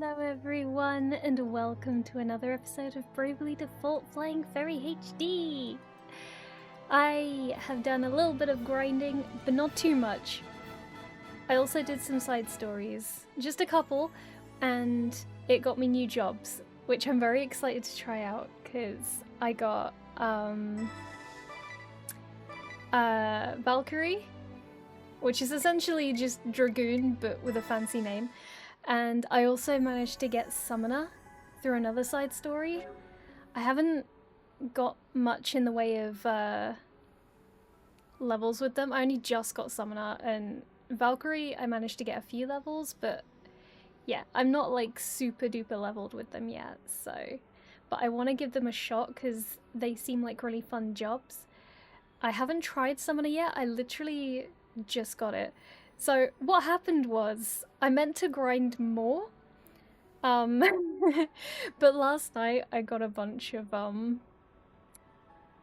Hello everyone, and welcome to another episode of Bravely Default Flying Fairy HD! I have done a little bit of grinding, but not too much. I also did some side stories, just a couple, and it got me new jobs, which I'm very excited to try out, because I got, Valkyrie, which is essentially just Dragoon, but with a fancy name. And I also managed to get Summoner through another side story. I haven't got much in the way of levels with them. I only just got Summoner, and Valkyrie I managed to get a few levels, but yeah, I'm not like super duper leveled with them yet, so... But I want to give them a shot because they seem like really fun jobs. I haven't tried Summoner yet, I literally just got it. So what happened was, I meant to grind more, but last night I got a bunch of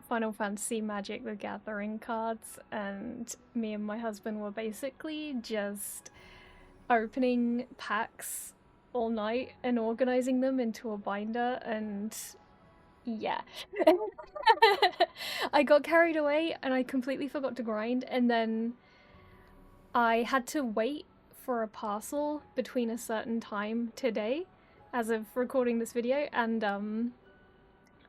Final Fantasy Magic the Gathering cards, and me and my husband were basically just opening packs all night and organizing them into a binder, and yeah. I got carried away and I completely forgot to grind, and then I had to wait for a parcel between a certain time today, as of recording this video, and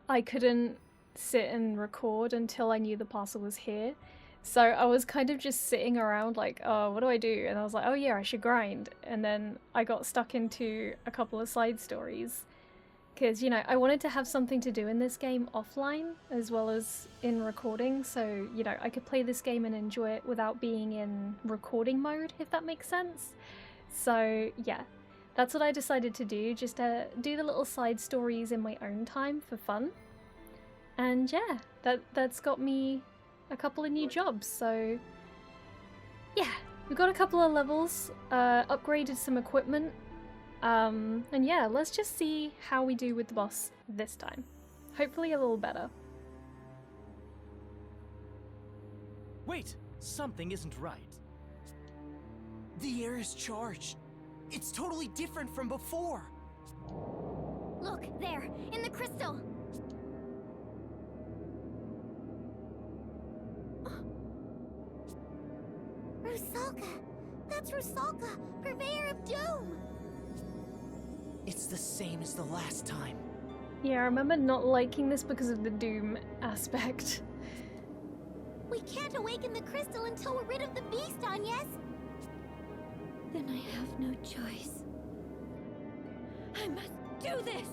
I couldn't sit and record until I knew the parcel was here. So I was kind of just sitting around like, oh, what do I do? And I was like, oh yeah, I should grind. And then I got stuck into a couple of side stories. Because, you know, I wanted to have something to do in this game offline as well as in recording, so, you know, I could play this game and enjoy it without being in recording mode, if that makes sense. So, yeah, that's what I decided to do, just to do the little side stories in my own time for fun. And yeah, that's got me a couple of new jobs, so yeah, we got a couple of levels, upgraded some equipment. And yeah, let's just see how we do with the boss this time. Hopefully a little better. Wait, something isn't right. The air is charged. It's totally different from before. Look, there, in the crystal. Rusalka! That's Rusalka, purveyor of doom! It's the same as the last time. Yeah, I remember not liking this because of the doom aspect. We can't awaken the crystal until we're rid of the beast, Agnés! Then I have no choice. I must do this!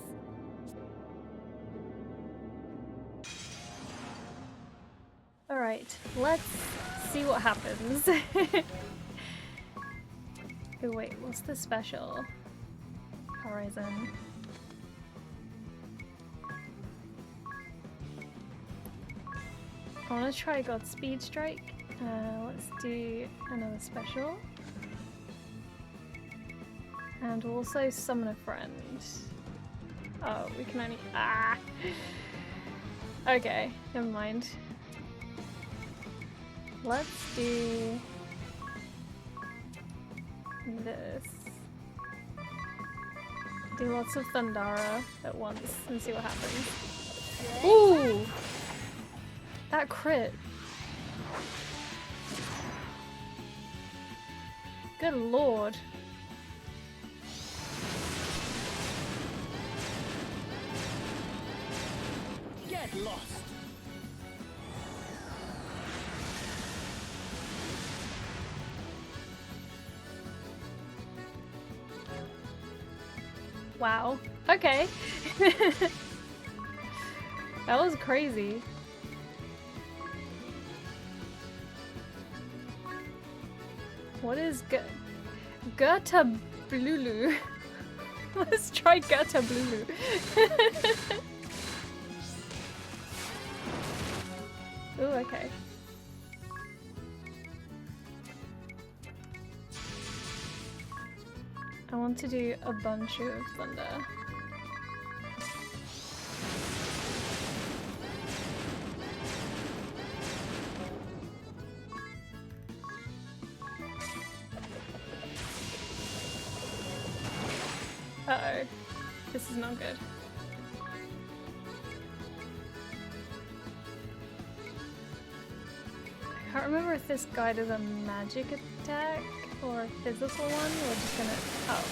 Alright, let's see what happens. Oh wait, what's the special? Horizon. I want to try Godspeed Strike. Let's do another special. And also summon a friend. Oh, we can only... Ah! Okay, never mind. Let's do this. Do lots of Thundara at once and see what happens. Ooh! That crit. Good lord. Get lost. Wow. Okay. That was crazy. What is Gerta Blulu? Let's try Gerta Blulu. Ooh, okay. I want to do a bunch of thunder. Uh-oh. This is not good. I can't remember if this guy does a magic attack or a physical one. We're just gonna... Oh,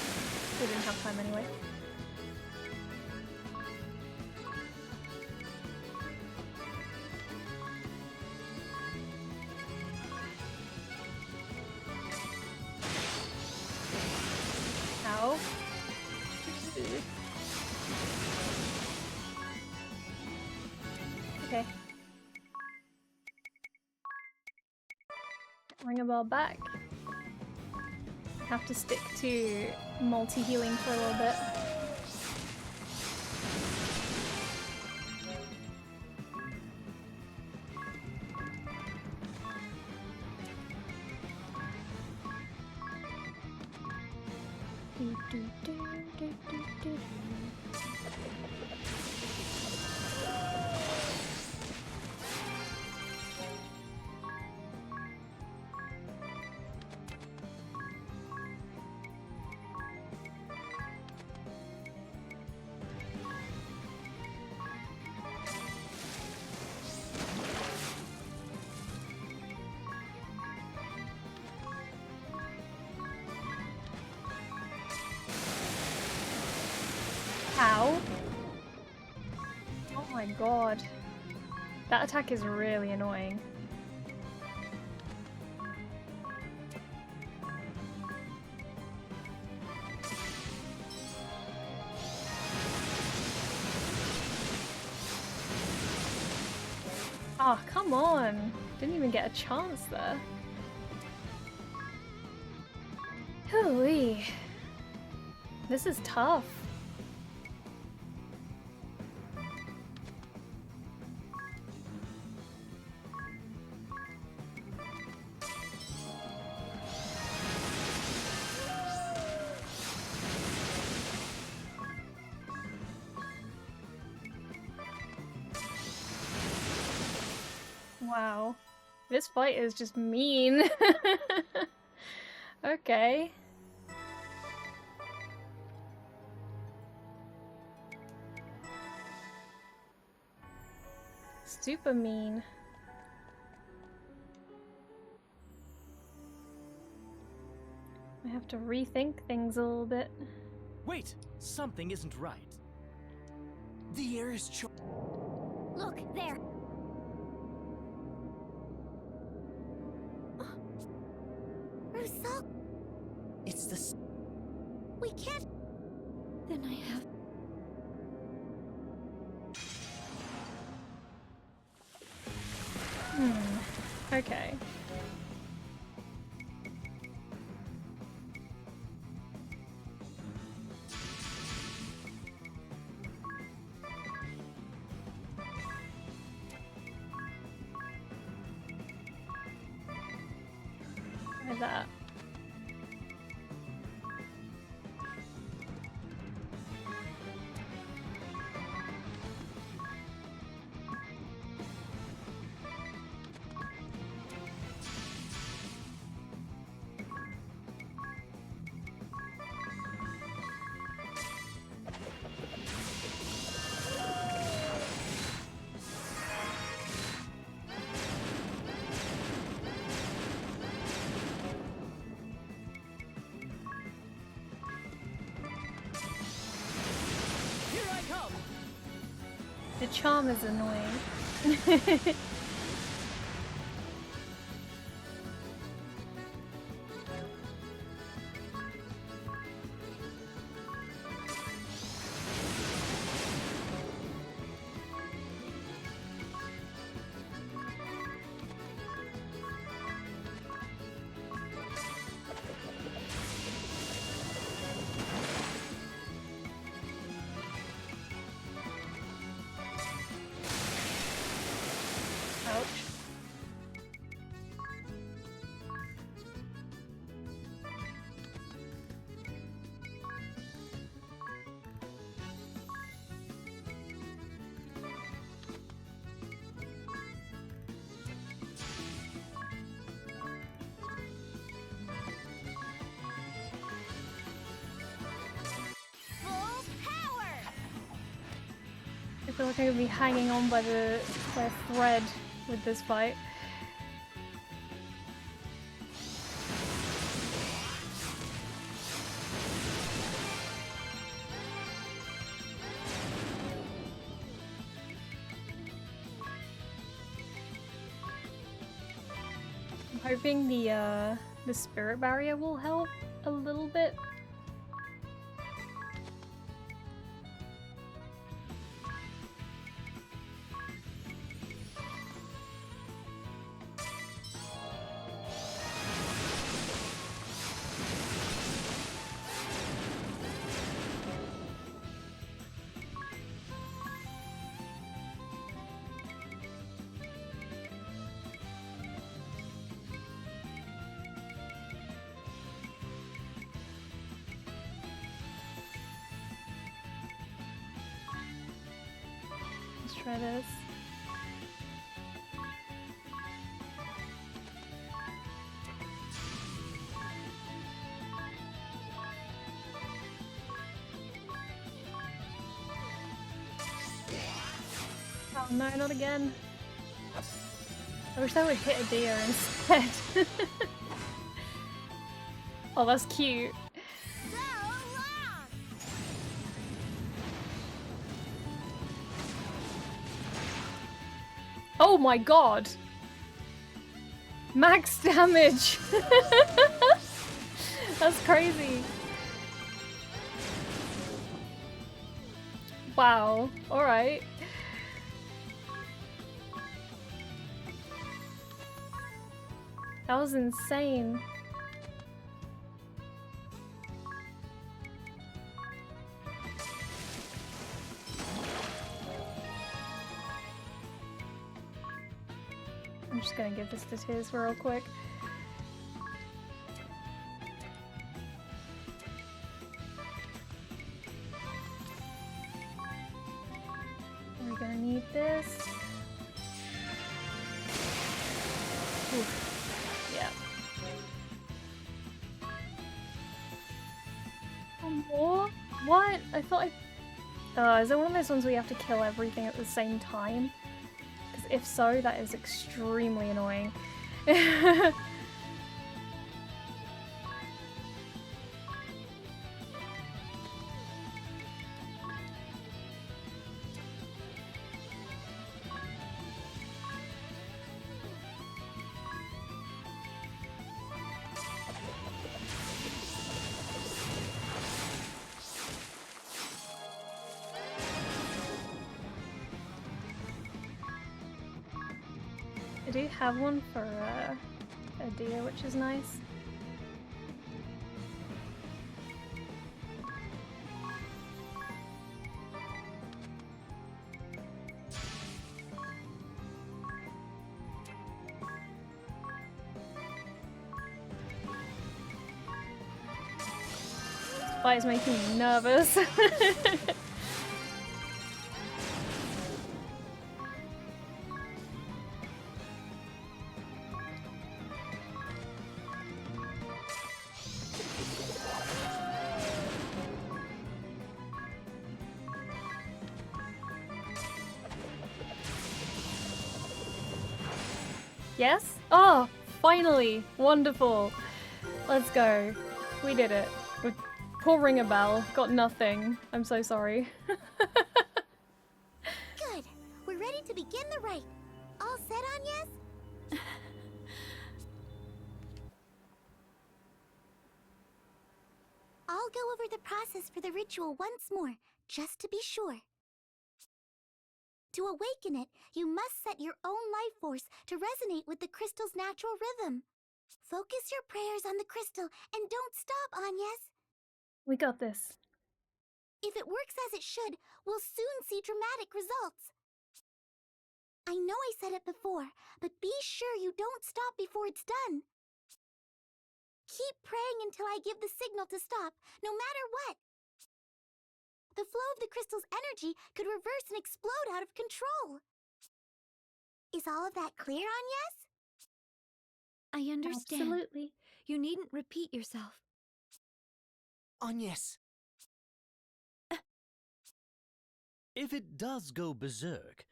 we didn't have time anyway. Ow. Okay. Ring a bell back. Have to stick to multi-healing for a little bit. Ow. Oh my god. That attack is really annoying. Oh, come on. Didn't even get a chance there. Hooey. This is tough. Wow. This fight is just mean. Okay. Super mean. I have to rethink things a little bit. Wait, something isn't right. The air is charged. Look, there! Rusal! It's the... We can't... Then I have... Okay. Look at that. The charm is annoying. feel like I'm gonna be hanging on by a thread with this fight. I'm hoping the spirit barrier will help a little bit. Let's try this. Oh no, not again. I wish I would hit a deer instead. Oh, that's cute. Oh my god! Max damage! That's crazy. Wow, alright. That was insane. I'm just gonna give this to Tiz real quick. We're gonna need this. Oof. Yeah. One more? What? I thought is it one of those ones where you have to kill everything at the same time? Because if so, that is extremely annoying. I do have one for a deer, which is nice. This fight is making me nervous. Yes? Oh, finally! Wonderful! Let's go. We did it. We're poor ring a bell. Got nothing. I'm so sorry. Good. We're ready to begin the rite. All set, Agnés? I'll go over the process for the ritual once more, just to be sure. To awaken it, you must set your own life force to resonate with the crystal's natural rhythm. Focus your prayers on the crystal and don't stop, Agnés. We got this. If it works as it should, we'll soon see dramatic results. I know I said it before, but be sure you don't stop before it's done. Keep praying until I give the signal to stop, no matter what. The flow of the crystal's energy could reverse and explode out of control. Is all of that clear, Agnés? I understand. Absolutely. You needn't repeat yourself. Agnés. If it does go berserk,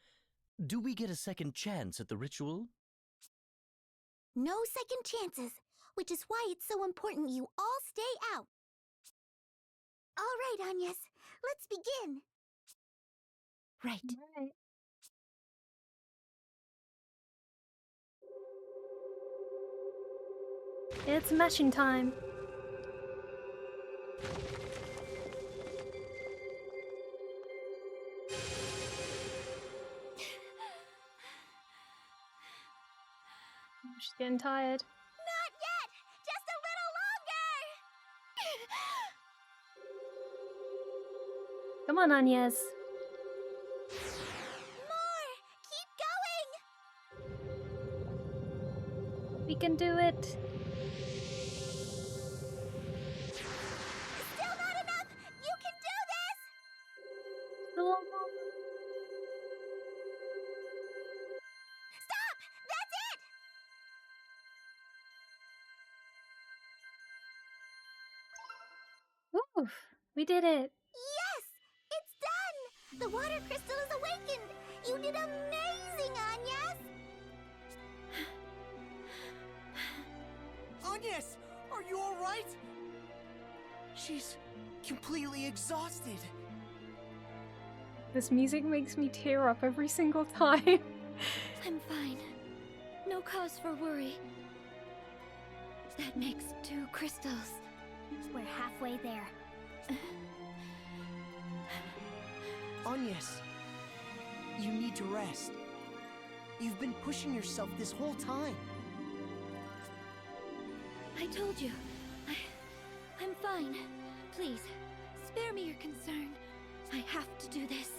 do we get a second chance at the ritual? No second chances, which is why it's so important you all stay out. All right, Agnés, let's begin. Right. Right. It's mashing time. She's getting tired. Not yet! Just a little longer! Come on, Agnés. More! Keep going! We can do it. Still not enough! You can do this! Stop! That's it! Oof, we did it. Yes! It's done! The water crystal is awakened! You did amazing, Agnés! Agnés, are you all right? She's completely exhausted. This music makes me tear up every single time. I'm fine. No cause for worry. That makes 2 crystals. We're halfway there. Agnés, you need to rest. You've been pushing yourself this whole time. I told you. I'm fine. Please, spare me your concern. I have to do this.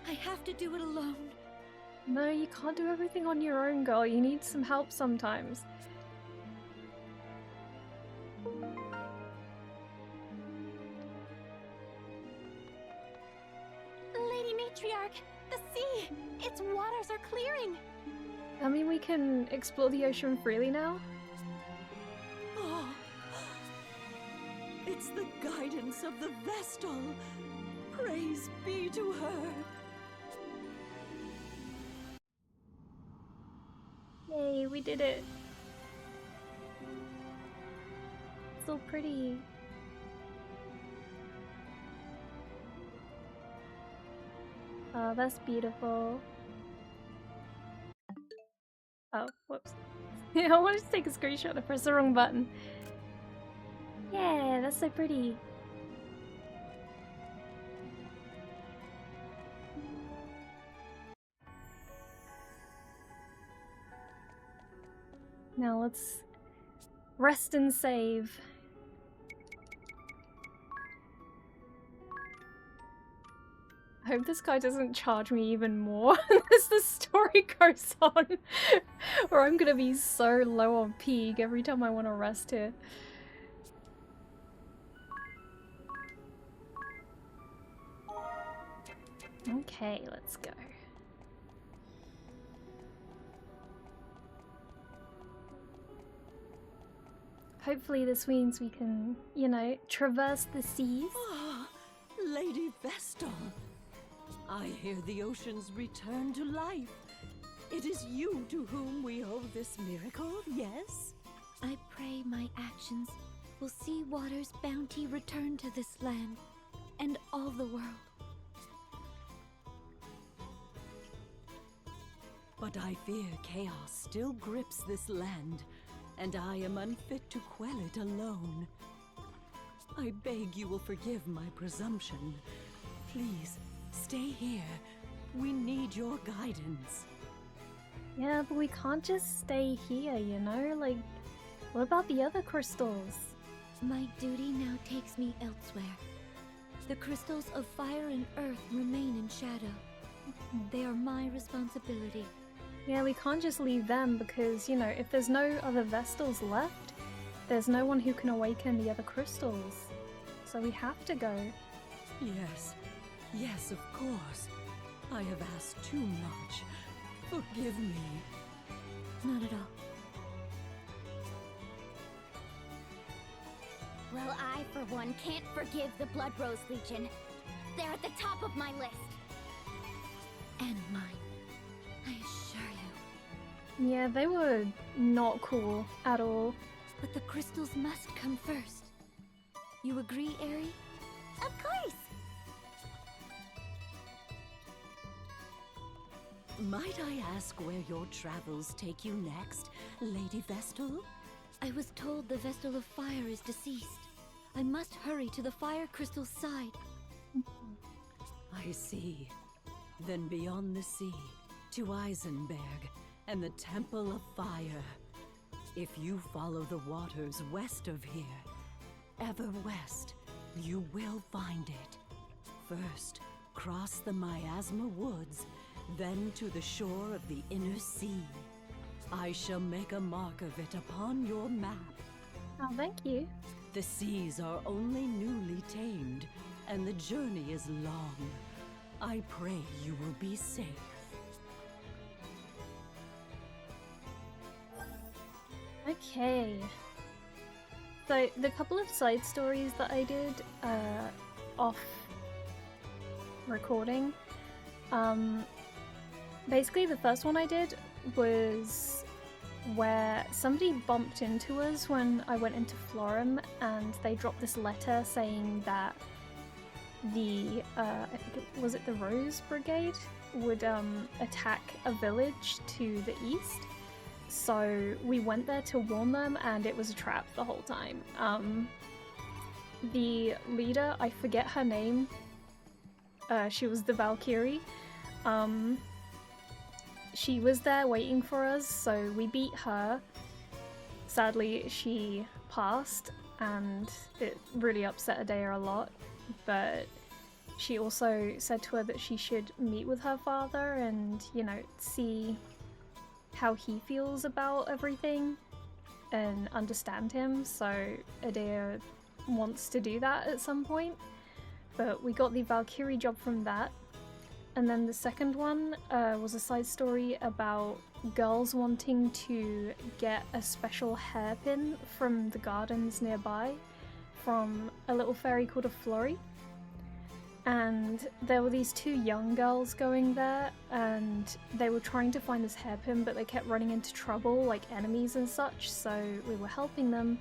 I have to do it alone. No, you can't do everything on your own, girl. You need some help sometimes. Lady Matriarch, the sea! Its waters are clearing! I mean, we can explore the ocean freely now. Oh, it's the guidance of the vestal. Praise be to her. Yay, we did it. So pretty. Oh, that's beautiful. Oh, whoops. I wanted to take a screenshot. I pressed the wrong button. Yeah, that's so pretty. Now let's rest and save. I hope this guy doesn't charge me even more as the story goes on. Or I'm gonna be so low on peak every time I want to rest here. Okay, let's go. Hopefully this means we can, you know, traverse the seas. Ah, Lady Vestal. I hear the oceans return to life. It is you to whom we owe this miracle, yes? I pray my actions will see water's bounty return to this land and all the world. But I fear chaos still grips this land, and I am unfit to quell it alone. I beg you will forgive my presumption. Please, stay here. We need your guidance. Yeah, but we can't just stay here, you know? Like, what about the other crystals? My duty now takes me elsewhere. The crystals of fire and earth remain in shadow. They are my responsibility. Yeah, we can't just leave them because, you know, if there's no other Vestals left, there's no one who can awaken the other crystals. So we have to go. Yes, of course. I have asked too much. Forgive me. Not at all. Well, I, for one, can't forgive the Blood Rose Legion. They're at the top of my list. and mine. I assure you. Yeah, they were not cool at all. But the crystals must come first. You agree, Aerie? Of course! Might I ask where your travels take you next, Lady Vestal? I was told the Vestal of Fire is deceased. I must hurry to the Fire Crystal's side. I see. Then beyond the sea, to Eisenberg and the Temple of Fire. If you follow the waters west of here, ever west, you will find it. First, cross the Miasma Woods, then to the shore of the inner sea. I shall make a mark of it upon your map. Oh, thank you. The seas are only newly tamed, and the journey is long. I pray you will be safe. Okay. So, the couple of side stories that I did off recording, basically the first one I did was where somebody bumped into us when I went into Florum, and they dropped this letter saying that the, I think was it the Rose Brigade would attack a village to the east. So we went there to warn them, and it was a trap the whole time. The leader, I forget her name, she was the Valkyrie. She was there waiting for us, so we beat her. Sadly, she passed, and it really upset Adea a lot, but she also said to her that she should meet with her father and, you know, see how he feels about everything and understand him, so Adea wants to do that at some point. But we got the Valkyrie job from that. And then the second one was a side story about girls wanting to get a special hairpin from the gardens nearby from a little fairy called a Flurry. And there were these two young girls going there, and they were trying to find this hairpin, but they kept running into trouble, like enemies and such, so we were helping them.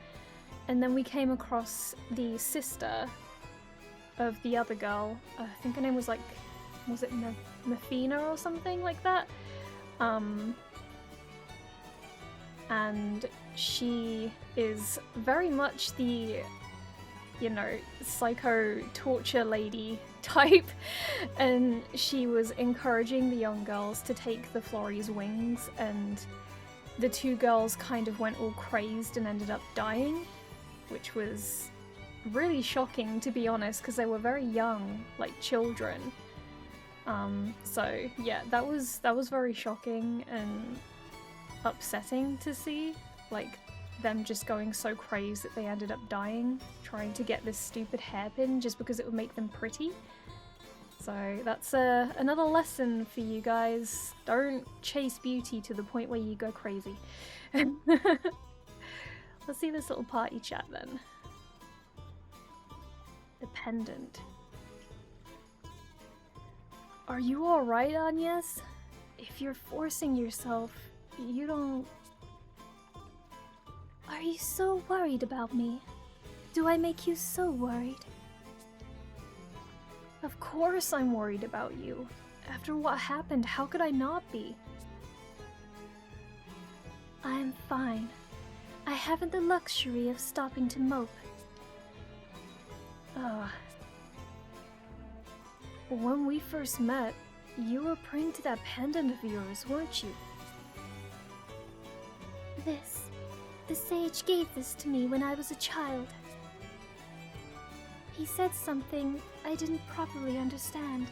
And then we came across the sister of the other girl. I think her name was like, was it Mafina or something like that? And she is very much the, you know, psycho torture lady type, and she was encouraging the young girls to take the Florrie's wings, and the two girls kind of went all crazed and ended up dying, which was really shocking, to be honest, because they were very young, like children. So yeah, that was very shocking and upsetting to see, like them just going so crazed that they ended up dying trying to get this stupid hairpin just because it would make them pretty. So that's another lesson for you guys. Don't chase beauty to the point where you go crazy. Let's see this little party chat then. The pendant. Are you alright, Agnés? If you're forcing yourself, you don't... Are you so worried about me? Do I make you so worried? Of course I'm worried about you. After what happened, how could I not be? I am fine. I haven't the luxury of stopping to mope. When we first met, you were praying to that pendant of yours, weren't you? The sage gave this to me when I was a child. He said something I didn't properly understand,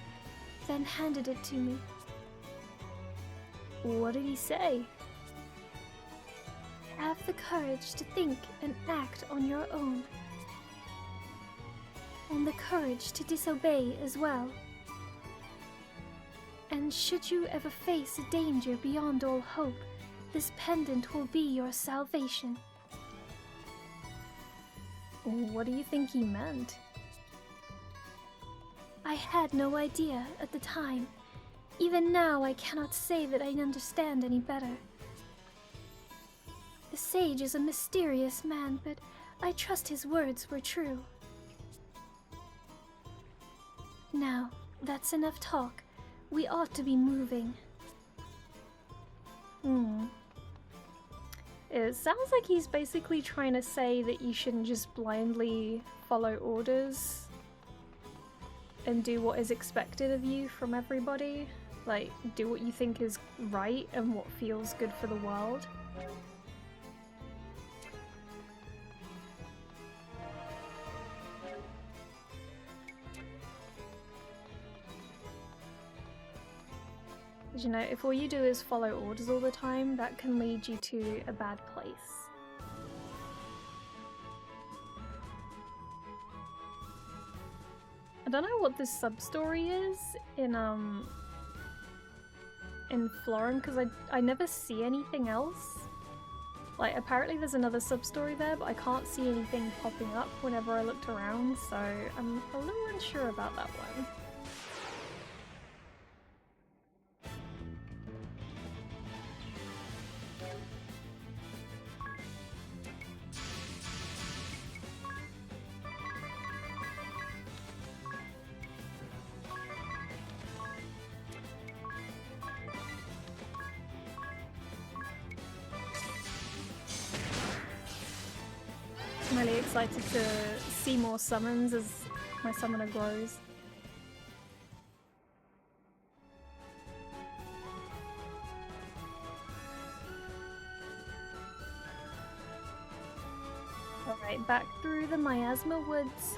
then handed it to me. What did he say? Have the courage to think and act on your own. And the courage to disobey as well. And should you ever face a danger beyond all hope, this pendant will be your salvation. What do you think he meant? I had no idea at the time, Even now, I cannot say that I understand any better. The sage is a mysterious man, but I trust his words were true. Now, that's enough talk. We ought to be moving. It sounds like he's basically trying to say that you shouldn't just blindly follow orders and do what is expected of you from everybody. Like, do what you think is right and what feels good for the world. You know, if all you do is follow orders all the time, that can lead you to a bad place. I don't know what this sub-story is in Florum, because I never see anything else. Like, apparently there's another sub-story there, but I can't see anything popping up whenever I looked around, so I'm a little unsure about that one. I'm really excited to see more summons as my summoner grows. Alright, back through the Miasma Woods.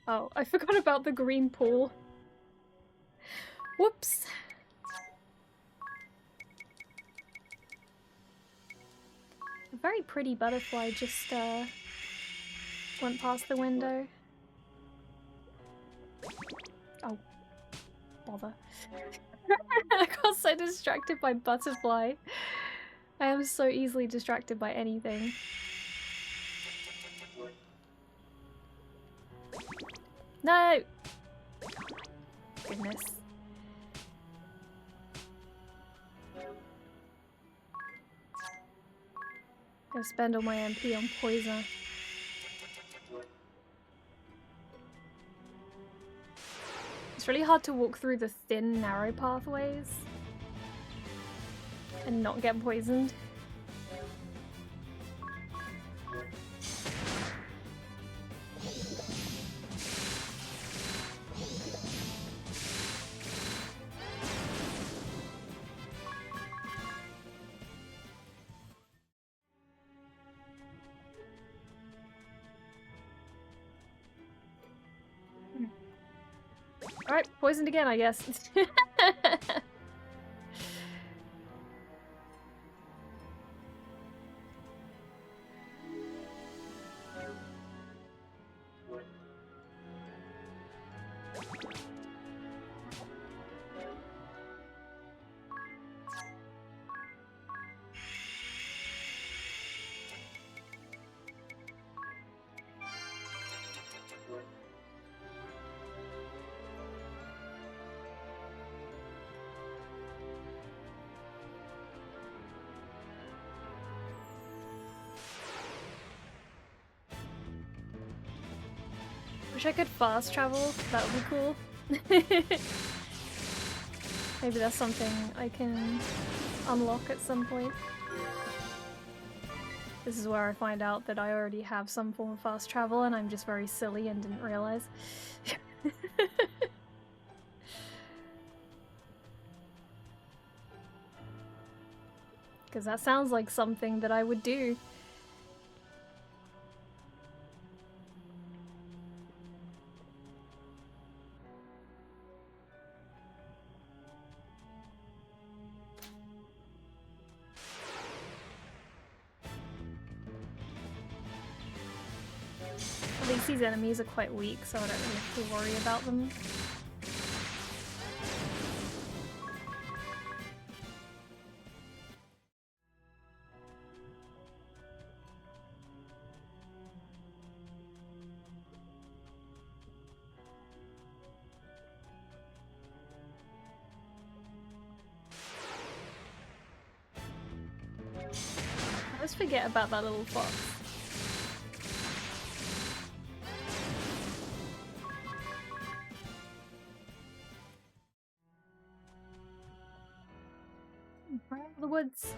Oh, I forgot about the green pool. Whoops! A very pretty butterfly just went past the window. Oh, bother. I got so distracted by butterfly. I am so easily distracted by anything. No! Goodness. Gonna spend all my MP on poison. It's really hard to walk through the thin, narrow pathways and not get poisoned. Alright, poisoned again, I guess. Wish I could fast travel, that would be cool. Maybe that's something I can unlock at some point. This is where I find out that I already have some form of fast travel and I'm just very silly and didn't realize. Because that sounds like something that I would do. At least these enemies are quite weak, so I don't really have to worry about them. Let's forget about that little fox. Run out of the woods.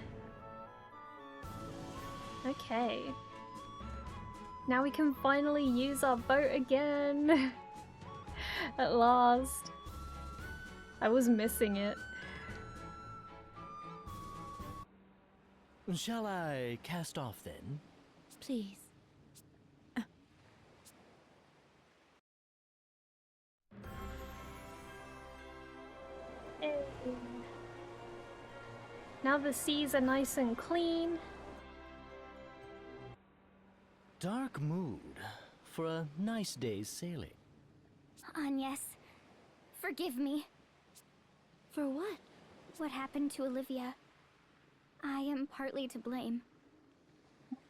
Okay. Now we can finally use our boat again. At last. I was missing it. Shall I cast off then? Please. Hey. Now the seas are nice and clean. Dark mood for a nice day's sailing. Agnés, forgive me. For what? What happened to Olivia? I am partly to blame.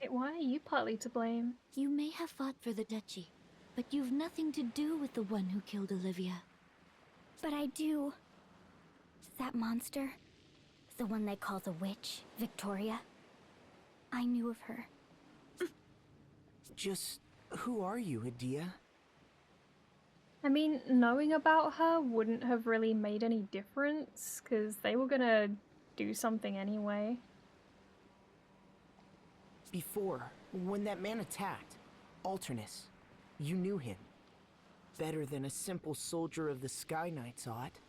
Wait, why are you partly to blame? You may have fought for the duchy, but you've nothing to do with the one who killed Olivia. But I do. That monster, the one they call the witch, Victoria. I knew of her. Just who are you, Adia? I mean, knowing about her wouldn't have really made any difference, because they were gonna do something anyway. Before, when that man attacked, Alternus, you knew him. Better than a simple soldier of the Sky Knights ought.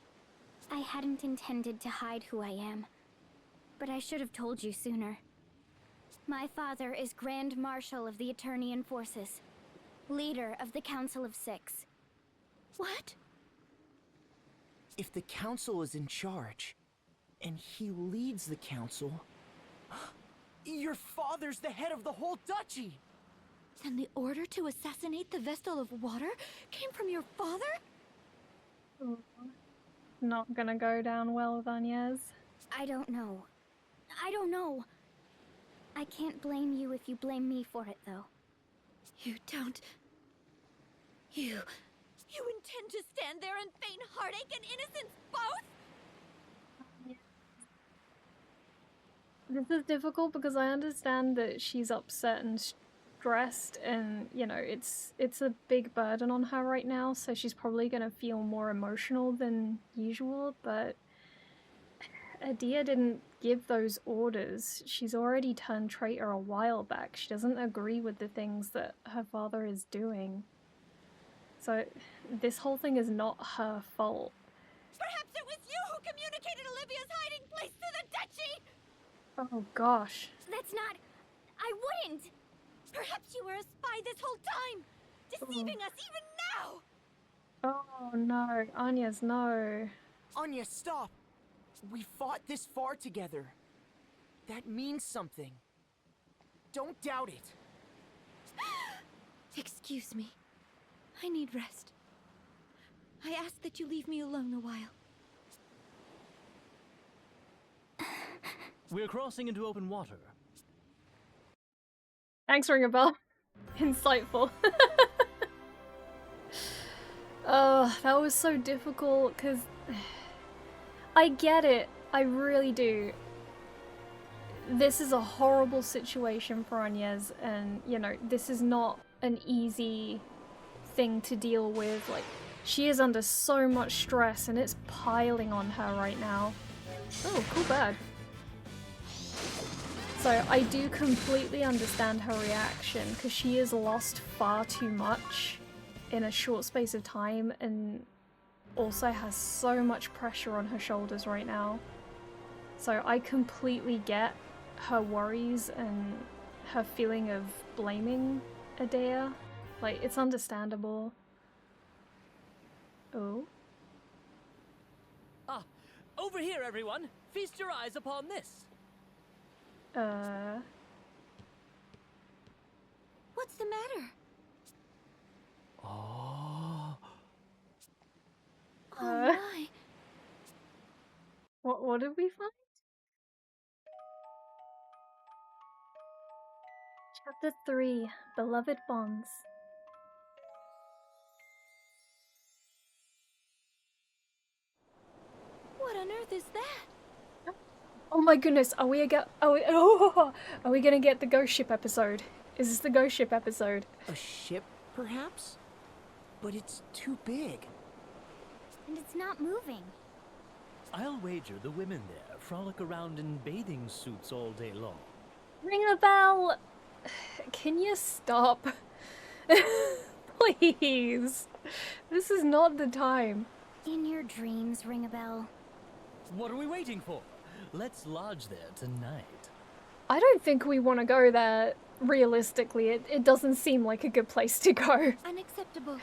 I hadn't intended to hide who I am, but I should have told you sooner. My father is Grand Marshal of the Eternian Forces, leader of the Council of Six. What? If the Council is in charge, and he leads the Council, your father's the head of the whole duchy! Then the order to assassinate the Vestal of Water came from your father? Not gonna go down well with Agnés. I don't know. I don't know. I can't blame you if you blame me for it, though. You don't... You intend to stand there and feign heartache and innocence both? This is difficult because I understand that she's upset and stressed, and you know, it's a big burden on her right now, so she's probably gonna feel more emotional than usual, but Adia didn't give those orders. She's already turned traitor a while back. She doesn't agree with the things that her father is doing. So this whole thing is not her fault. Perhaps it was you who communicated Olivia's hiding place to the duchy! Oh gosh. That's not... I wouldn't! Perhaps you were a spy this whole time, deceiving us even now! Oh no, Agnés, no. Anya, stop! We fought this far together. That means something. Don't doubt it. Excuse me. I need rest. I ask that you leave me alone a while. We're crossing into open water. Thanks, ring a bell. Insightful. Oh, that was so difficult, because I get it. I really do. This is a horrible situation for Agnés, and, you know, this is not an easy thing to deal with. Like, she is under so much stress, and it's piling on her right now. Oh, cool bird. So I do completely understand her reaction, because she has lost far too much in a short space of time, and also has so much pressure on her shoulders right now. So I completely get her worries and her feeling of blaming Adia. Like, it's understandable. Oh? Ah, over here, everyone! Feast your eyes upon this! What's the matter? Oh. Oh my. What did we find? Chapter 3, Beloved Bonds. What on earth is that? Oh my goodness, are we gonna get the ghost ship episode? Is this the ghost ship episode? A ship, perhaps? But it's too big. And it's not moving. I'll wager the women there frolic around in bathing suits all day long. Ring a bell! Can you stop? Please! This is not the time. In your dreams, ring a bell. What are we waiting for? Let's lodge there tonight. I don't think we want to go there realistically. It doesn't seem like a good place to go. Unacceptable.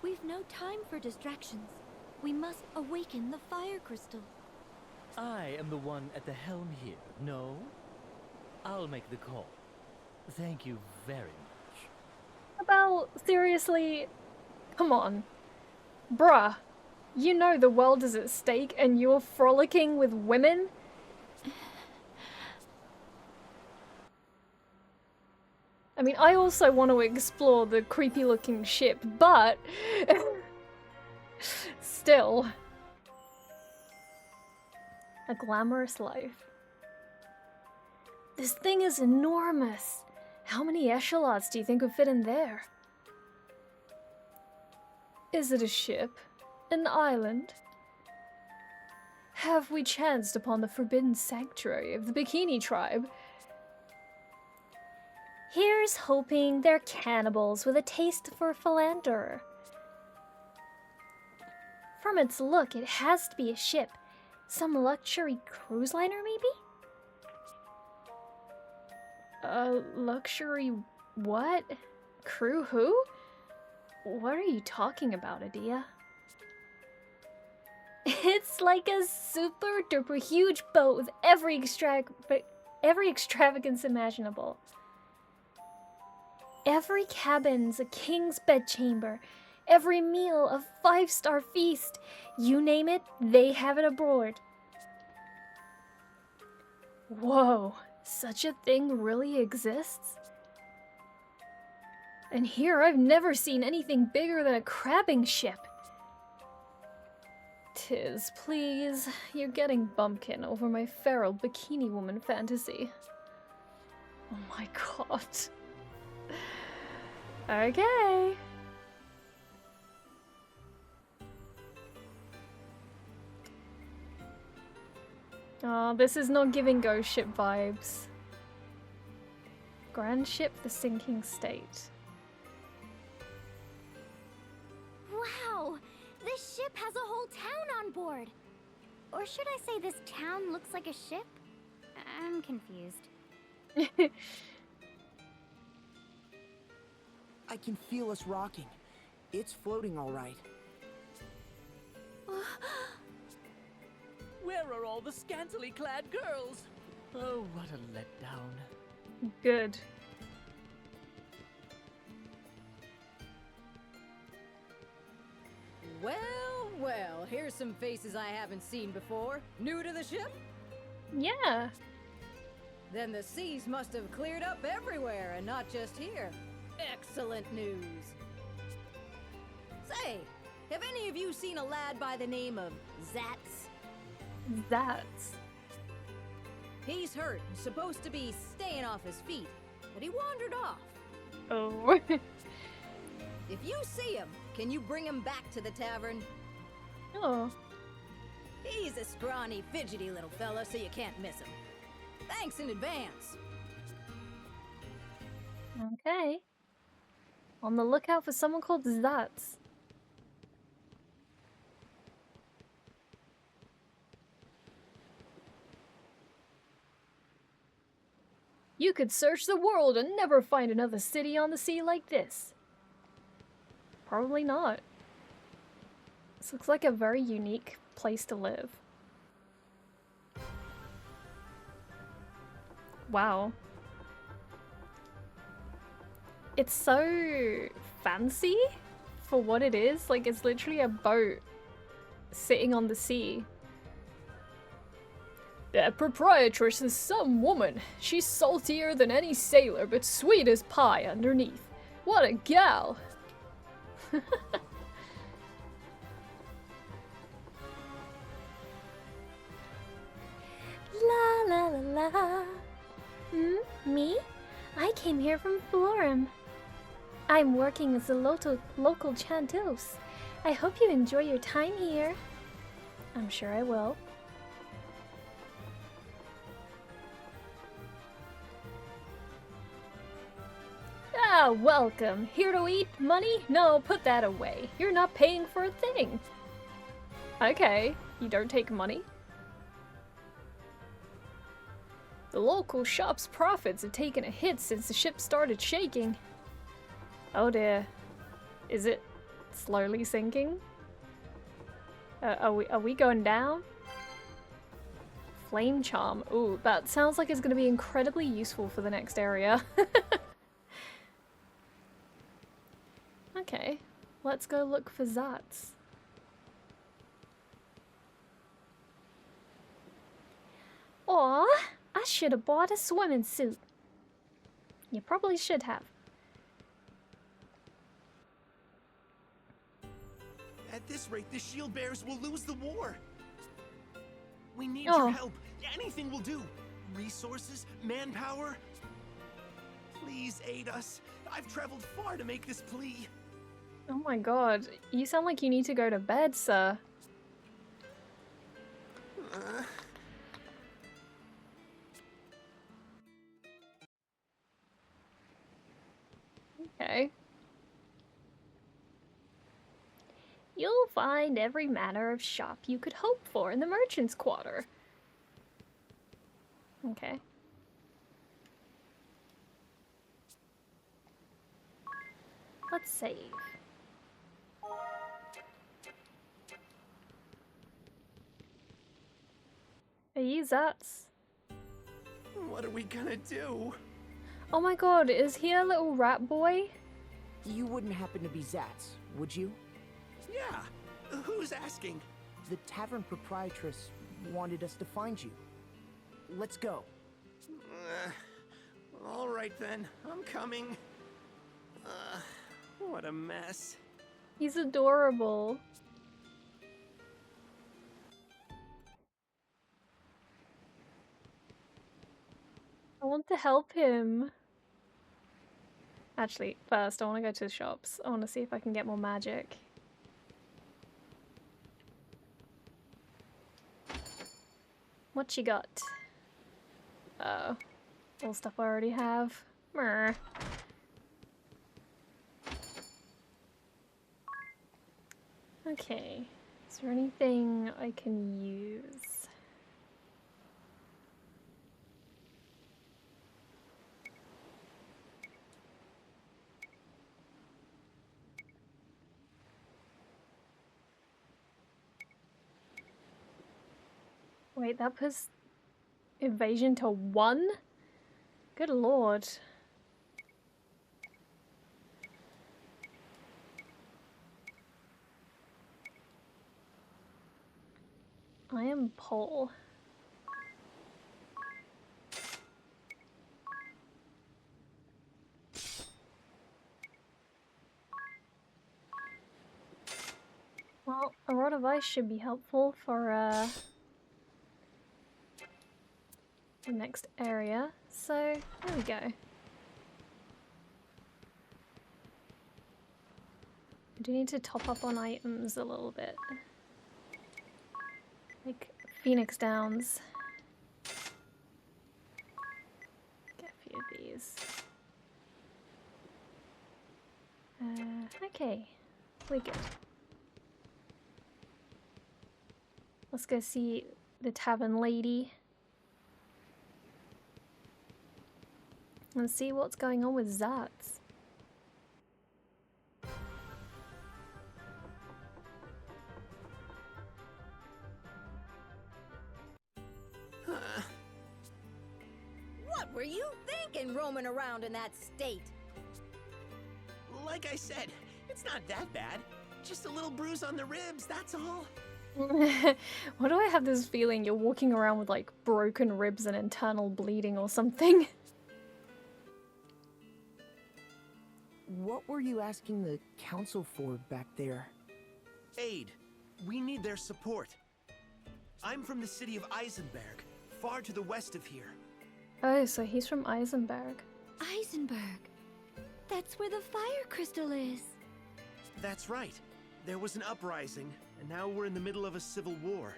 We've no time for distractions. We must awaken the fire crystal. I am the one at the helm here, no? I'll make the call. Thank you very much. About seriously? Come on. Bruh. You know the world is at stake and you're frolicking with women? I mean, I also want to explore the creepy looking ship, but still. A glamorous life. This thing is enormous. How many echelons do you think would fit in there? Is it a ship? An island? Have we chanced upon the forbidden sanctuary of the Bikini tribe? Here's hoping they're cannibals with a taste for philanderer. From its look, it has to be a ship. Some luxury cruise liner, maybe? Luxury what? Crew who? What are you talking about, Adia? It's like a super duper huge boat with every extravagance imaginable. Every cabin's a king's bedchamber. Every meal a 5-star feast. You name it, they have it aboard. Whoa, such a thing really exists? And here I've never seen anything bigger than a crabbing ship. Tiz, please. You're getting bumpkin over my feral bikini woman fantasy. Oh my god. Okay. Oh, this is not giving ghost ship vibes. Grand ship, the sinking state. Wow! This ship has a whole town on board! Or should I say this town looks like a ship? I'm confused. I can feel us rocking. It's floating all right. Where are all the scantily clad girls? Oh, what a letdown. Good. Well, well, here's some faces I haven't seen before. New to the ship? Yeah. Then the seas must have cleared up everywhere and not just here. Excellent news. Say, have any of you seen a lad by the name of Zatz? Zatz. He's hurt and supposed to be staying off his feet, but he wandered off. Oh. If you see him, can you bring him back to the tavern? Oh. He's a scrawny, fidgety little fella, so you can't miss him. Thanks in advance. Okay. On the lookout for someone called Zatz. You could search the world and never find another city on the sea like this. Probably not. This looks like a very unique place to live. Wow. It's so fancy for what it is. Like, it's literally a boat sitting on the sea. The proprietress is some woman. She's saltier than any sailor, but sweet as pie underneath. What a gal! La la la la. Me? I came here from Florum. I'm working as a local chanteuse. I hope you enjoy your time here. I'm sure I will. Ah, welcome. Here to eat? Money? No, put that away. You're not paying for a thing. Okay, you don't take money? The local shop's profits have taken a hit since the ship started shaking. Oh dear. Is it slowly sinking? Are we going down? Flame charm. Ooh, that sounds like it's going to be incredibly useful for the next area. Okay, let's go look for Zatz. Aw, I should have bought a swimming suit. You probably should have. At this rate, the shield bearers will lose the war. We need your help. Anything will do. Resources, manpower. Please aid us. I've traveled far to make this plea. Oh my god, you sound like you need to go to bed, sir. Okay. You'll find every manner of shop you could hope for in the merchant's quarter. Okay. Let's save. Are you Zatz? What are we gonna do? Oh my god, is he a little rat boy? You wouldn't happen to be Zatz, would you? Yeah, who's asking? The tavern proprietress wanted us to find you. Let's go. All right then, I'm coming. What a mess. He's adorable. I want to help him. Actually, first I want to go to the shops. I want to see if I can get more magic. What you got? Oh, all stuff I already have. Meh. Okay, is there anything I can use? Wait, that puts evasion to 1? Good lord. I am Pole. Well, a rod of ice should be helpful for the next area. So, there we go. I do need to top up on items a little bit. Like Phoenix Downs. Get a few of these. Okay, we're good. Let's go see the tavern lady. And see what's going on with Zatz. What were you thinking roaming around in that state? Like I said, it's not that bad. Just a little bruise on the ribs, that's all. Why do I have this feeling you're walking around with like broken ribs and internal bleeding or something? What were you asking the council for back there? Aid. We need their support. I'm from the city of Eisenberg, far to the west of here. Oh, so he's from Eisenberg. Eisenberg. That's where the fire crystal is. That's right. There was an uprising, and now we're in the middle of a civil war.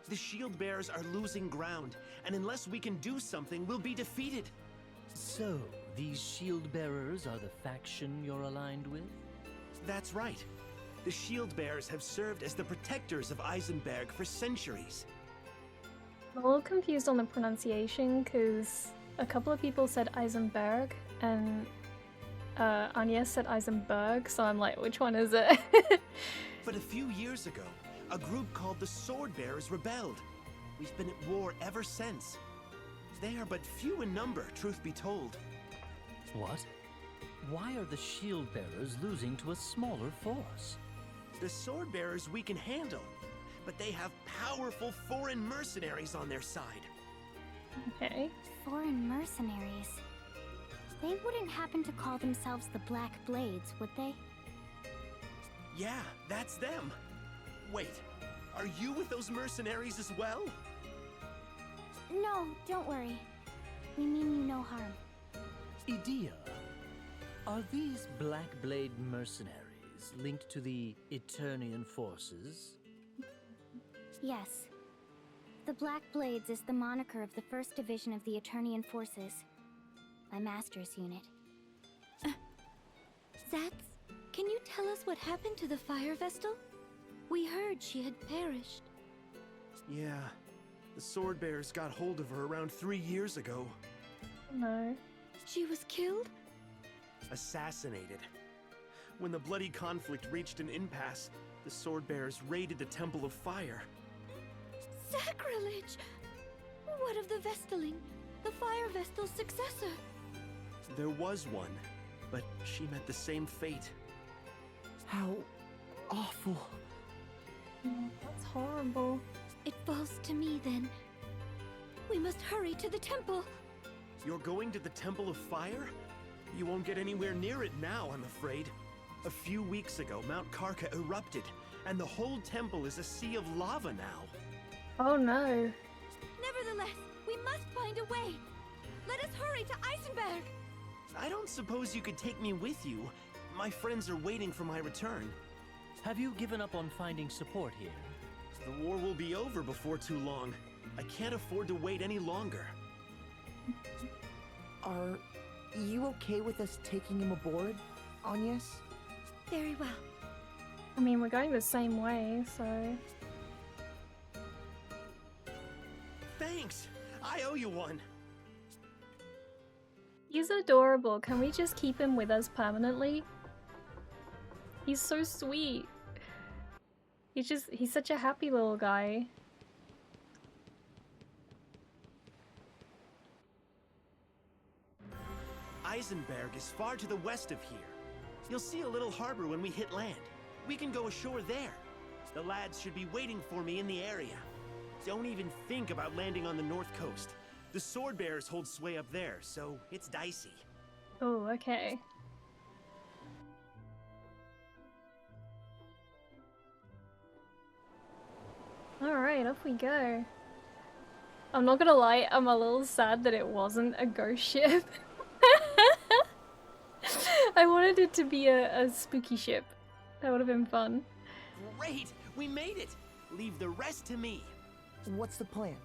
The shield bearers are losing ground, and unless we can do something, we'll be defeated. So, these shield bearers are the faction you're aligned with? That's right. The shield bearers have served as the protectors of Eisenberg for centuries. I'm a little confused on the pronunciation because a couple of people said Eisenberg and Agnés said Eisenberg, so I'm like, which one is it? But a few years ago, a group called the Sword Bearers rebelled. We've been at war ever since. They are but few in number, truth be told. What? Why are the shield bearers losing to a smaller force? The Sword Bearers we can handle, but they have powerful foreign mercenaries on their side. Okay. Foreign mercenaries. They wouldn't happen to call themselves the Black Blades, would they? Yeah, that's them. Wait, are you with those mercenaries as well? No, don't worry. We mean you no harm. Idea, are these Black Blade mercenaries linked to the Eternian forces? Yes. The Black Blades is the moniker of the 1st Division of the Eternian Forces. My master's unit. Zatz, can you tell us what happened to the fire vestal? We heard she had perished. Yeah, the Sword Bearers got hold of her around 3 years ago. No. She was killed? Assassinated. When the bloody conflict reached an impasse, the Sword Bearers raided the Temple of Fire. Sacrilege! What of the Vestaling, the fire vestal's successor? There was one, but she met the same fate. How awful. That's horrible. It falls to me then. We must hurry to the temple. You're going to the Temple of Fire? You won't get anywhere near it now, I'm afraid. A few weeks ago, Mount Karka erupted, and the whole temple is a sea of lava now. Oh no. Nevertheless, we must find a way. Let us hurry to Eisenberg. I don't suppose you could take me with you. My friends are waiting for my return. Have you given up on finding support here? The war will be over before too long. I can't afford to wait any longer. Are you okay with us taking him aboard, Agnés? Very well. I mean, we're going the same way, so... Thanks! I owe you one! He's adorable. Can we just keep him with us permanently? He's so sweet. He's such a happy little guy. Eisenberg is far to the west of here. You'll see a little harbor when we hit land. We can go ashore there. The lads should be waiting for me in the area. Don't even think about landing on the north coast. The Sword Bearers hold sway up there, so it's dicey. Oh, okay. Alright, off we go. I'm not gonna lie, I'm a little sad that it wasn't a ghost ship. I wanted it to be a spooky ship. That would have been fun. Great! We made it! Leave the rest to me. What's the plan?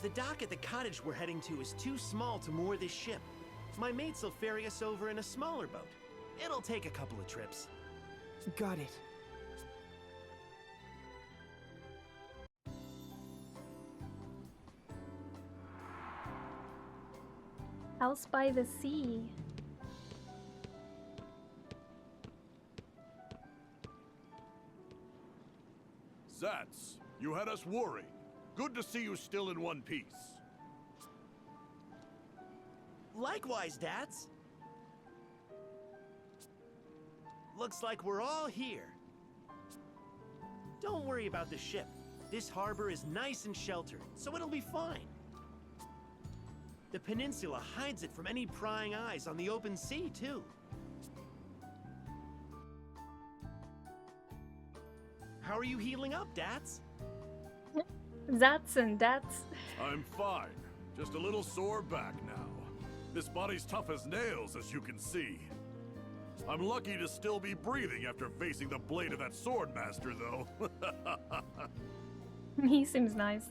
The dock at the cottage we're heading to is too small to moor this ship. My mates will ferry us over in a smaller boat. It'll take a couple of trips. Got it. House by the sea. Zatz, you had us worried. Good to see you still in one piece. Likewise, Dads. Looks like we're all here. Don't worry about the ship. This harbor is nice and sheltered, so it'll be fine. The peninsula hides it from any prying eyes on the open sea, too. How are you healing up, Dads? Zatz and Dats. I'm fine. Just a little sore back now. This body's tough as nails, as you can see. I'm lucky to still be breathing after facing the blade of that swordmaster, though. He seems nice.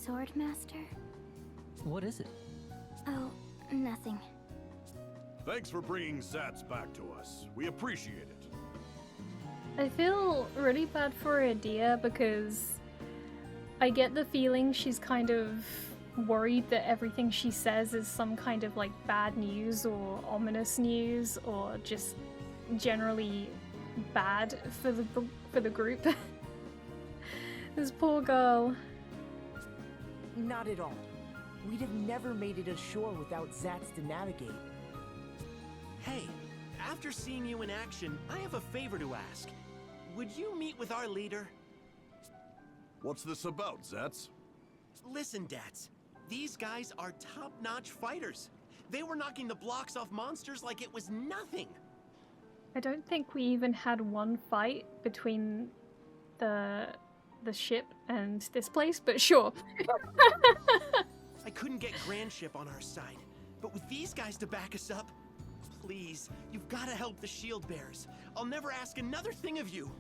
Swordmaster? What is it? Oh, nothing. Thanks for bringing Zatz back to us. We appreciate it. I feel really bad for Adia because I get the feeling she's kind of worried that everything she says is some kind of like bad news or ominous news or just generally bad for the group. This poor girl. Not at all. We'd have never made it ashore without Zatz to navigate. Hey, after seeing you in action, I have a favor to ask. Would you meet with our leader? What's this about, Zatz? Listen, Dats. These guys are top-notch fighters. They were knocking the blocks off monsters like it was nothing. I don't think we even had one fight between the ship and this place, but sure. I couldn't get Grand Ship on our side, but with these guys to back us up, please, you've got to help the shield bearers. I'll never ask another thing of you.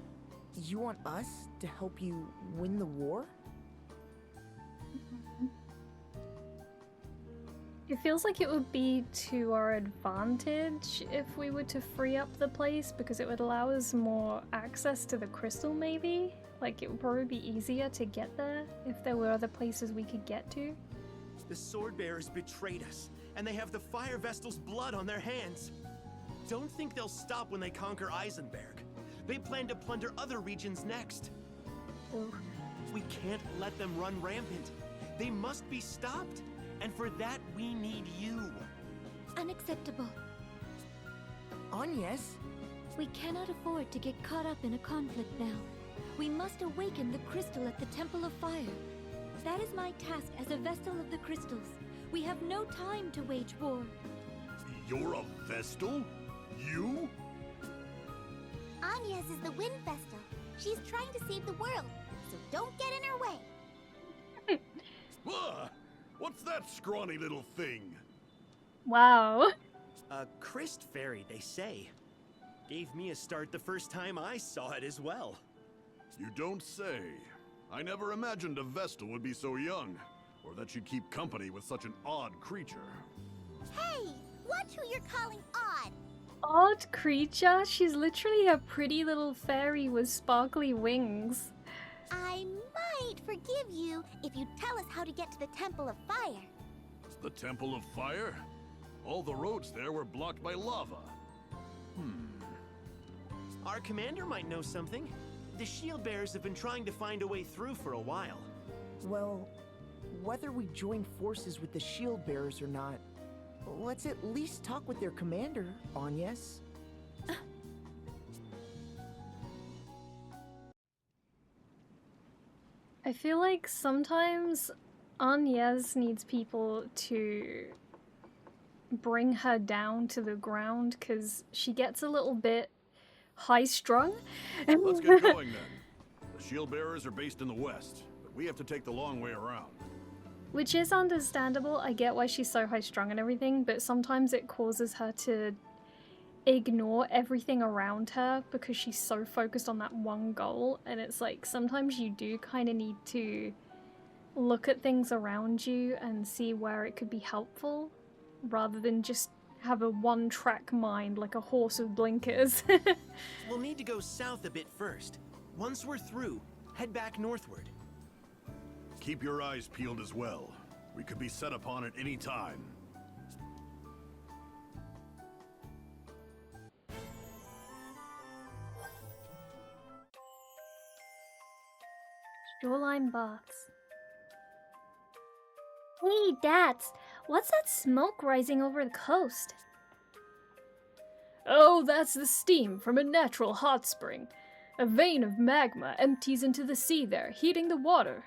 You want us to help you win the war? It feels like it would be to our advantage if we were to free up the place because it would allow us more access to the crystal, maybe? Like, it would probably be easier to get there if there were other places we could get to. The sword bearers betrayed us, and they have the fire vestal's blood on their hands. Don't think they'll stop when they conquer Eisenberg. They plan to plunder other regions next. Ooh. We can't let them run rampant. They must be stopped. And for that, we need you. Unacceptable. Agnés? We cannot afford to get caught up in a conflict now. We must awaken the crystal at the Temple of Fire. That is my task as a Vestal of the Crystals. We have no time to wage war. You're a Vestal? You? Agnés is the Wind Vestal. She's trying to save the world, so don't get in her way. What's that scrawny little thing? Wow. A Christ fairy, they say. Gave me a start the first time I saw it as well. You don't say. I never imagined a Vestal would be so young, or that she'd keep company with such an odd creature. Hey, watch who you're calling odd. Odd creature? She's literally a pretty little fairy with sparkly wings. I might forgive you if you tell us how to get to the Temple of Fire. The Temple of Fire? All the roads there were blocked by lava. Our commander might know something. The shield bearers have been trying to find a way through for a while. Well, whether we join forces with the shield bearers or not, let's at least talk with their commander, Agnés. I feel like sometimes Agnés needs people to bring her down to the ground because she gets a little bit high-strung. Let's get going then. The shield bearers are based in the west, but we have to take the long way around. Which is understandable. I get why she's so high-strung and everything, but sometimes it causes her to ignore everything around her because she's so focused on that one goal, and it's like sometimes you do kind of need to look at things around you and see where it could be helpful rather than just have a one-track mind like a horse with blinkers. We'll need to go south a bit first. Once we're through, head back northward. Keep your eyes peeled as well. We could be set upon at any time. Shoreline baths. Hey, Dats, what's that smoke rising over the coast? Oh, that's the steam from a natural hot spring. A vein of magma empties into the sea there, heating the water.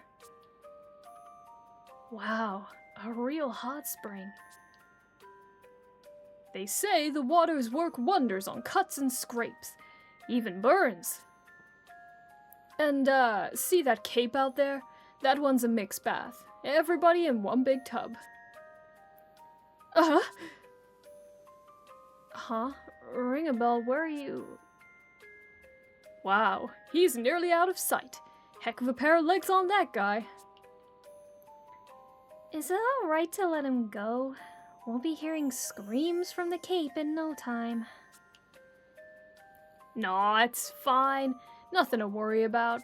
Wow, a real hot spring. They say the waters work wonders on cuts and scrapes, even burns. And, see that cape out there? That one's a mixed bath. Everybody in one big tub. Huh? Ring a bell, where are you? Wow, he's nearly out of sight. Heck of a pair of legs on that guy. Is it alright to let him go? We'll be hearing screams from the Cape in no time. No, it's fine. Nothing to worry about.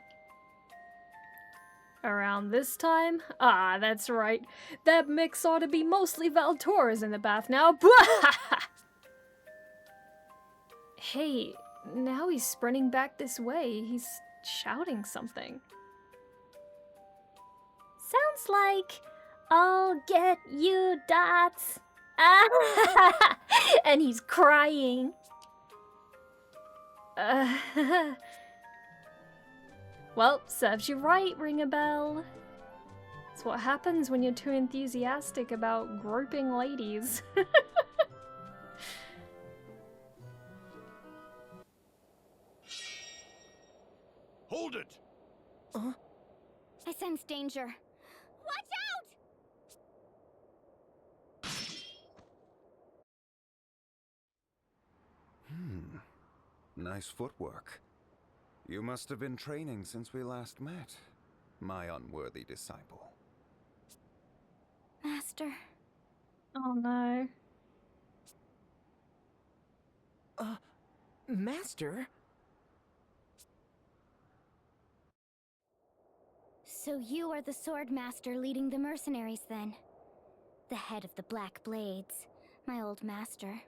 Around this time? Ah, that's right. That mix ought to be mostly Valtora's in the bath now. Hey, now he's sprinting back this way. He's shouting something. Sounds like, I'll get you, Dots. And he's crying. Well, serves you right, ring a bell. That's what happens when you're too enthusiastic about groping ladies. Hold it! I sense danger. Watch out! Nice footwork. You must have been training since we last met, my unworthy disciple. Master. Oh no. Master? So you are the sword master leading the mercenaries then? The head of the Black Blades, my old master.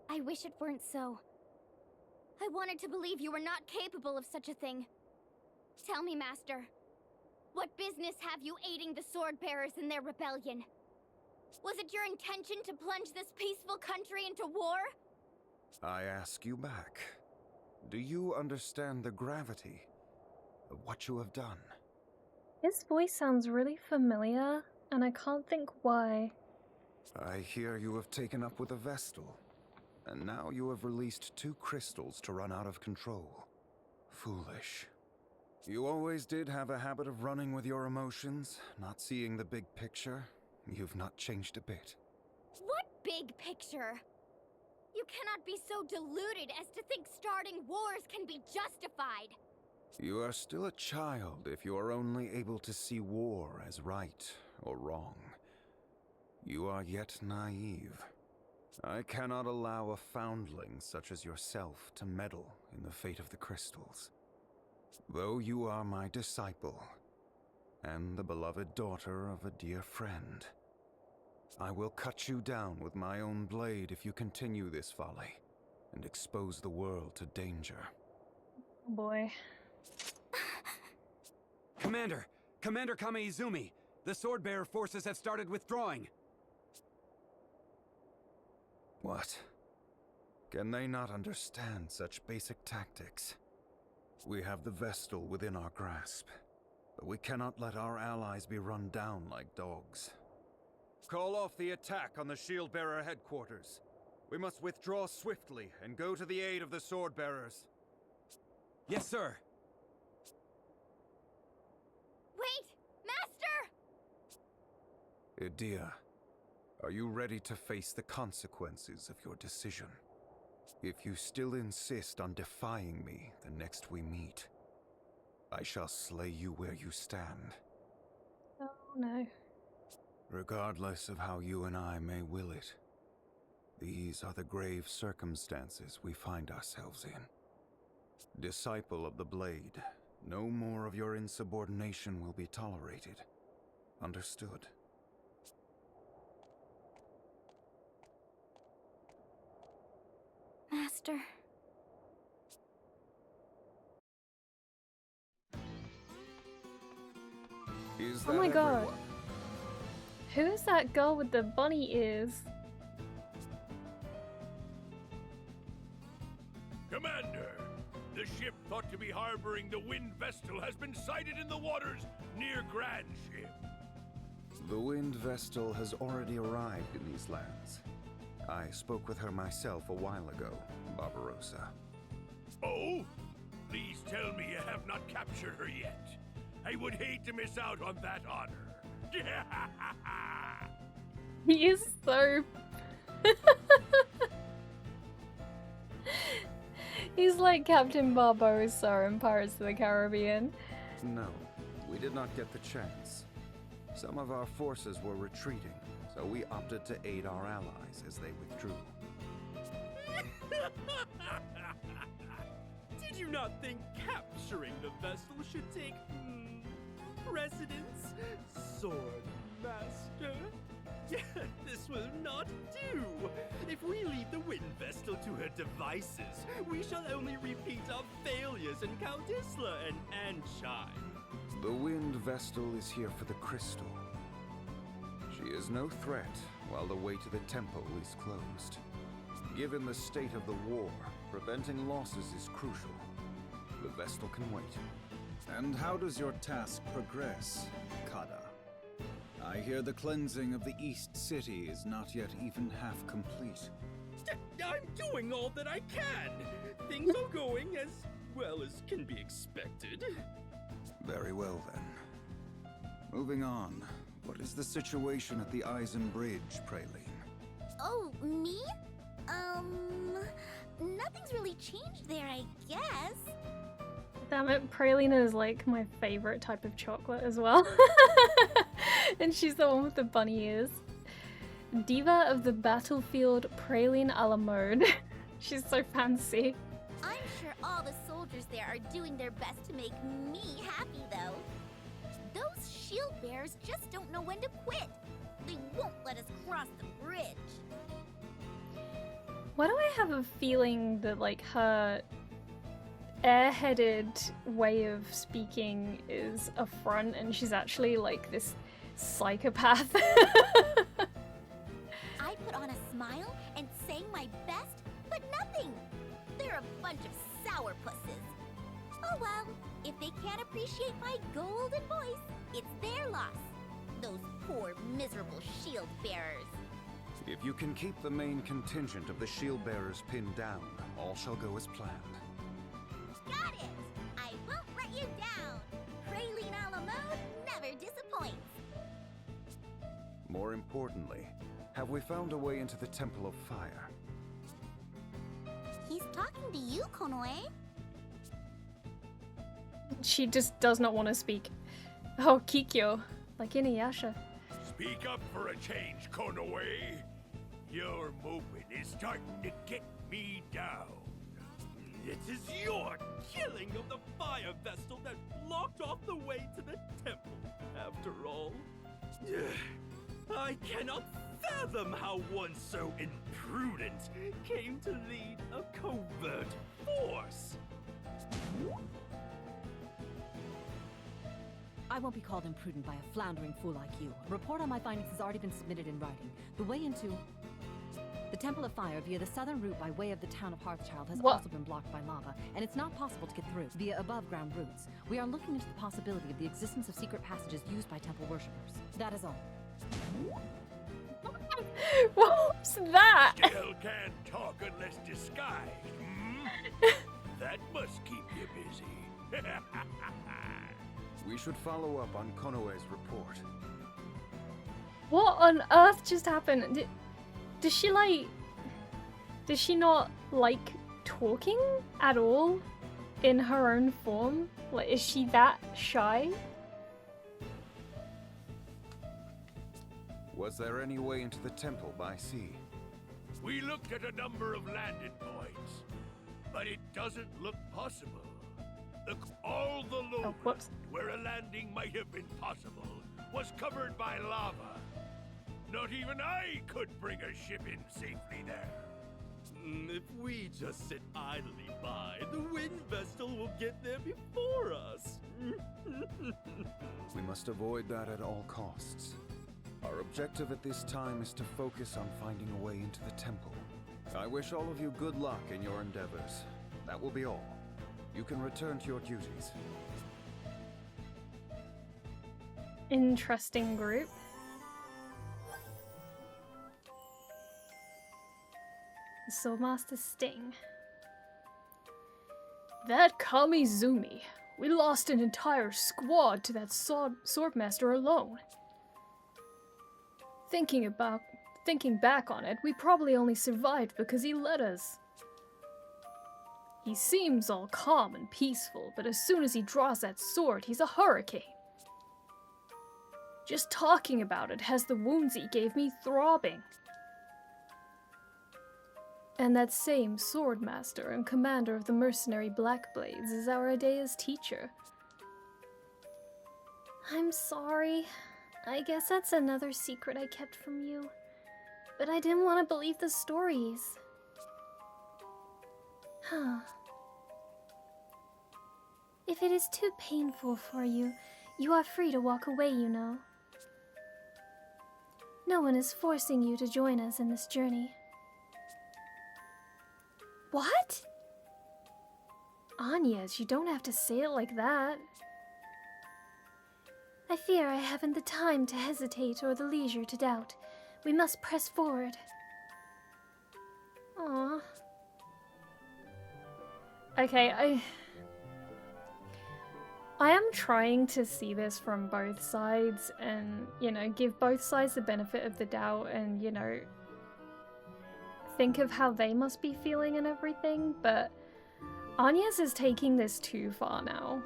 I wish it weren't so. I wanted to believe you were not capable of such a thing. Tell me, Master, what business have you aiding the sword bearers in their rebellion? Was it your intention to plunge this peaceful country into war? I ask you back. Do you understand the gravity of what you have done? His voice sounds really familiar, and I can't think why. I hear you have taken up with a vestal. And now you have released 2 crystals to run out of control. Foolish. You always did have a habit of running with your emotions, not seeing the big picture. You've not changed a bit. What big picture? You cannot be so deluded as to think starting wars can be justified. You are still a child if you are only able to see war as right or wrong. You are yet naive. I cannot allow a foundling such as yourself to meddle in the fate of the crystals. Though you are my disciple, and the beloved daughter of a dear friend, I will cut you down with my own blade if you continue this folly, and expose the world to danger. Oh boy. Commander! Commander Kame-Izumi! The sword-bearer forces have started withdrawing! What? Can they not understand such basic tactics? We have the Vestal within our grasp, but we cannot let our allies be run down like dogs. Call off the attack on the shield-bearer headquarters. We must withdraw swiftly and go to the aid of the sword-bearers. Yes, sir! Wait! Master! Idia, are you ready to face the consequences of your decision? If you still insist on defying me the next we meet, I shall slay you where you stand. Oh no. Regardless of how you and I may will it, these are the grave circumstances we find ourselves in. Disciple of the Blade, no more of your insubordination will be tolerated. Understood? Master. Is Oh that my god. everyone? Who is that girl with the bunny ears? Commander! The ship thought to be harboring the Wind Vestal has been sighted in the waters near Grand Ship. The Wind Vestal has already arrived in these lands. I spoke with her myself a while ago, Barbarossa. Oh? Please tell me you have not captured her yet. I would hate to miss out on that honor. He is so... He's like Captain Barbossa in Pirates of the Caribbean. No, we did not get the chance. Some of our forces were retreating, so we opted to aid our allies as they withdrew. Did you not think capturing the Vestal should take precedence, Sword Master? This will not do. If we leave the Wind Vestal to her devices, we shall only repeat our failures in Count Isla and Anshine. The Wind Vestal is here for the crystal. She is no threat while the way to the temple is closed. Given the state of the war, preventing losses is crucial. The Vestal can wait. And how does your task progress, Kada? I hear the cleansing of the East City is not yet even half complete. I'm doing all that I can. Things are going as well as can be expected. Very well then. Moving on. What is the situation at the Eisen Bridge, Praline? Oh, me? Nothing's really changed there, I guess. Damn it, Praline is like my favorite type of chocolate as well. And she's the one with the bunny ears. Diva of the battlefield, Praline a la mode. She's so fancy. I'm sure all the soldiers there are doing their best to make me happy, though. Those shield bearers just don't know when to quit. They won't let us cross the bridge. Why do I have a feeling that, like, her airheaded way of speaking is a front and she's actually, like, this psychopath? I put on a smile and sang my best, but nothing. They're a bunch of sourpusses. Oh well, if they can't appreciate my golden voice, it's their loss. Those poor, miserable shield bearers. If you can keep the main contingent of the shield bearers pinned down, all shall go as planned. Got it! I won't let you down. Praline a la mode never disappoints. More importantly, have we found a way into the Temple of Fire? He's talking to you, Konoe. She just does not want to speak. Oh, Kikyo. Like Inuyasha. Speak up for a change, Konoe. Your movement is starting to get me down. It is your killing of the fire vestal that blocked off the way to the temple, after all. I cannot fathom how one so imprudent came to lead a covert force. I won't be called imprudent by a floundering fool like you. A report on my findings has already been submitted in writing. The way into the Temple of Fire via the southern route by way of the town of Hearthchild has also been blocked by lava, and it's not possible to get through via above-ground routes. We are looking into the possibility of the existence of secret passages used by temple worshippers. That is all. What's that? Still can't talk unless disguised, hmm? That must keep you busy. We should follow up on Konoe's report. What on earth just happened? Does she not like talking at all in her own form? Like, is she that shy? Was there any way into the temple by sea? We looked at a number of landing points, but it doesn't look possible. All the lowland where a landing might have been possible was covered by lava. Not even I could bring a ship in safely there. If we just sit idly by, the wind vestal will get there before us. We must avoid that at all costs. Our objective at this time is to focus on finding a way into the temple. I wish all of you good luck in your endeavors. That will be all. You can return to your duties. Interesting group. Swordmaster Sting. That Kamizumi. We lost an entire squad to that swordmaster alone. Thinking back on it, we probably only survived because he let us. He seems all calm and peaceful, but as soon as he draws that sword, he's a hurricane. Just talking about it has the wounds he gave me throbbing. And that same swordmaster and commander of the mercenary Blackblades is our Adea's teacher. I'm sorry. I guess that's another secret I kept from you. But I didn't want to believe the stories. Huh. If it is too painful for you, you are free to walk away, you know. No one is forcing you to join us in this journey. What? Agnés, you don't have to say it like that. I fear I haven't the time to hesitate or the leisure to doubt. We must press forward. Aww. Okay, I am trying to see this from both sides and, you know, give both sides the benefit of the doubt and, you know, think of how they must be feeling and everything, but Agnés is taking this too far now.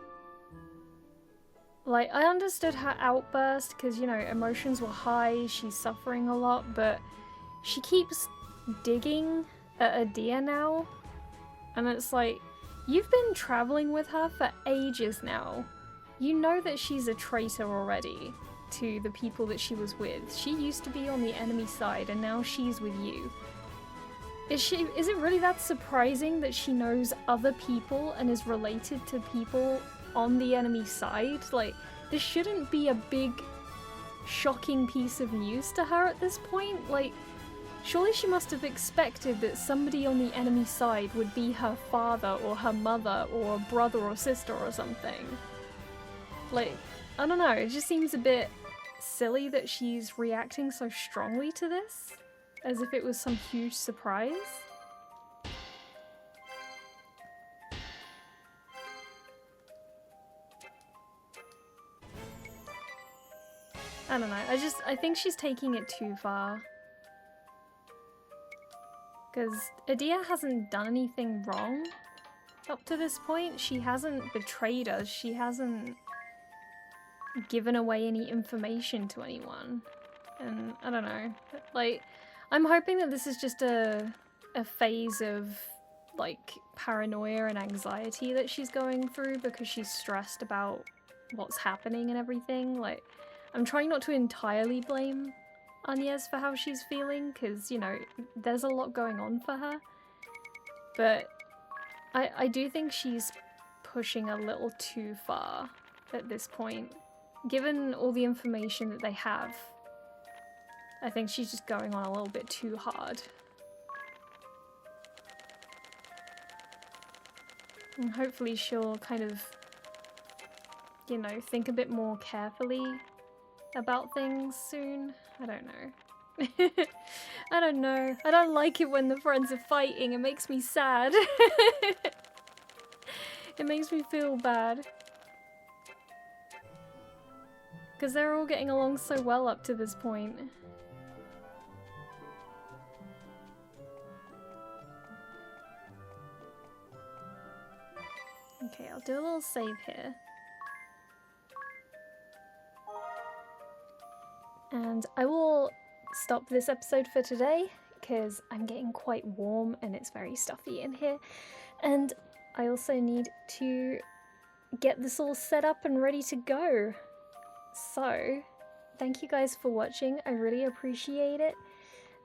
Like, I understood her outburst because, you know, emotions were high, she's suffering a lot, but she keeps digging at Adia now, and it's like, you've been traveling with her for ages now. You know that she's a traitor already to the people that she was with. She used to be on the enemy side and now she's with you. Is it really that surprising that she knows other people and is related to people on the enemy side? Like, this shouldn't be a big, shocking piece of news to her at this point. Like, surely she must have expected that somebody on the enemy side would be her father or her mother or brother or sister or something. Like, I don't know, it just seems a bit silly that she's reacting so strongly to this, as if it was some huge surprise. I don't know, I think she's taking it too far. Because Adia hasn't done anything wrong up to this point. She hasn't betrayed us. She hasn't given away any information to anyone. And I don't know. Like, I'm hoping that this is just a phase of, like, paranoia and anxiety that she's going through because she's stressed about what's happening and everything. Like, I'm trying not to entirely blame Agnés for how she's feeling, because, you know, there's a lot going on for her. But I do think she's pushing a little too far at this point. Given all the information that they have, I think she's just going on a little bit too hard. And hopefully she'll kind of, you know, think a bit more carefully about things soon. I don't know. I don't know. I don't like it when the friends are fighting. It makes me sad. It makes me feel bad. Because they're all getting along so well up to this point. Okay, I'll do a little save here. And I will stop this episode for today because I'm getting quite warm and it's very stuffy in here. And I also need to get this all set up and ready to go. So, thank you guys for watching. I really appreciate it.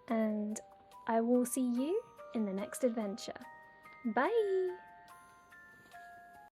And I will see you in the next adventure. Bye!